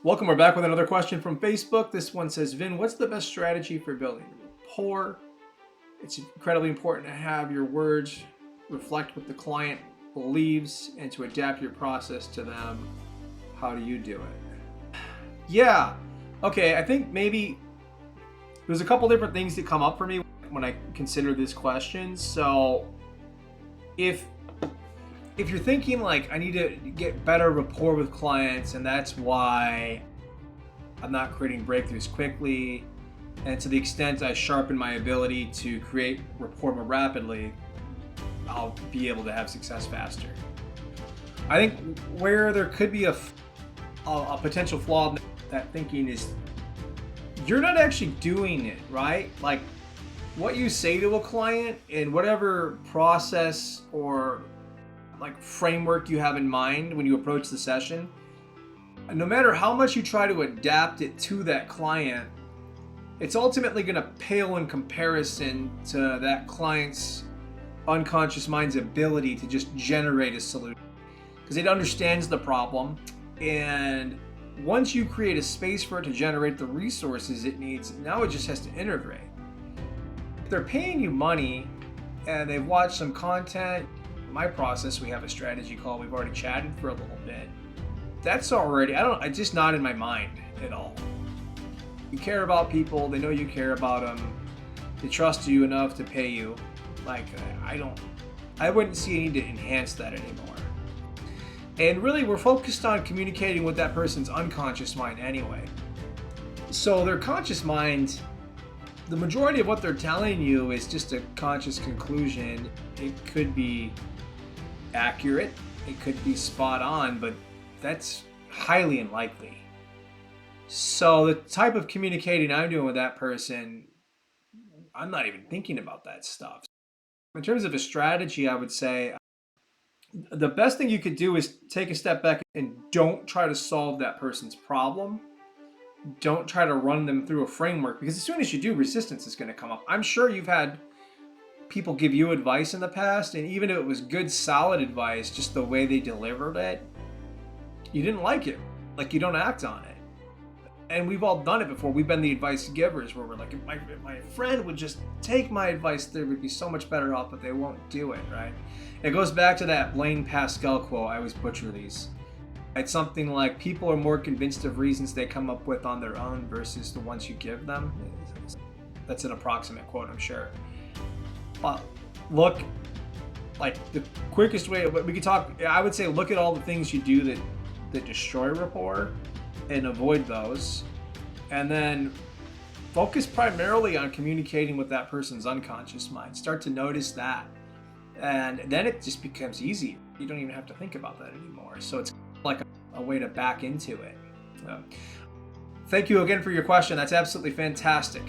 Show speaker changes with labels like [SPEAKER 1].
[SPEAKER 1] Welcome, we're back with another question from Facebook. This one says, Vin, what's the best strategy for building rapport? It's incredibly important to have your words reflect what the client believes and to adapt your process to them. How do you do it? Yeah, okay, I think maybe there's a couple different things that come up for me when I consider this question. So if you're thinking like I need to get better rapport with clients and that's why I'm not creating breakthroughs quickly, and to the extent I sharpen my ability to create rapport more rapidly, I'll be able to have success faster. I think where there could be a potential flaw in that thinking is you're not actually doing it, right? Like what you say to a client and whatever process or like framework you have in mind when you approach the session, no matter how much you try to adapt it to that client, it's ultimately going to pale in comparison to that client's unconscious mind's ability to just generate a solution, because it understands the problem, and once you create a space for it to generate the resources it needs, now it just has to integrate. If they're paying you money and they've watched some content, my process, we have a strategy call, we've already chatted for a little bit. That's already, it's just not in my mind at all. You care about people, they know you care about them, they trust you enough to pay you. Like, I wouldn't see a need to enhance that anymore. And really, we're focused on communicating with that person's unconscious mind anyway. So their conscious mind, the majority of what they're telling you is just a conscious conclusion. It could be accurate, it could be spot on, but that's highly unlikely. So the type of communicating I'm doing with that person, I'm not even thinking about that stuff. In terms of a strategy, I would say the best thing you could do is take a step back and don't try to solve that person's problem. Don't try to run them through a framework, because as soon as you do, resistance is going to come up. I'm sure you've had people give you advice in the past, and even if it was good, solid advice, just the way they delivered it, you didn't like it. Like, you don't act on it. And we've all done it before. We've been the advice givers where we're like, if my friend would just take my advice, they would be so much better off, but they won't do it, right? It goes back to that Blaine Pascal quote. I always butcher these. It's something like, people are more convinced of reasons they come up with on their own versus the ones you give them. That's an approximate quote, I'm sure. But look, like the quickest way we could talk, I would say, look at all the things you do that destroy rapport and avoid those, and then focus primarily on communicating with that person's unconscious mind. Start to notice that, and then it just becomes easy. You don't even have to think about that anymore. So it's like a way to back into it. Thank you again for your question. That's absolutely fantastic.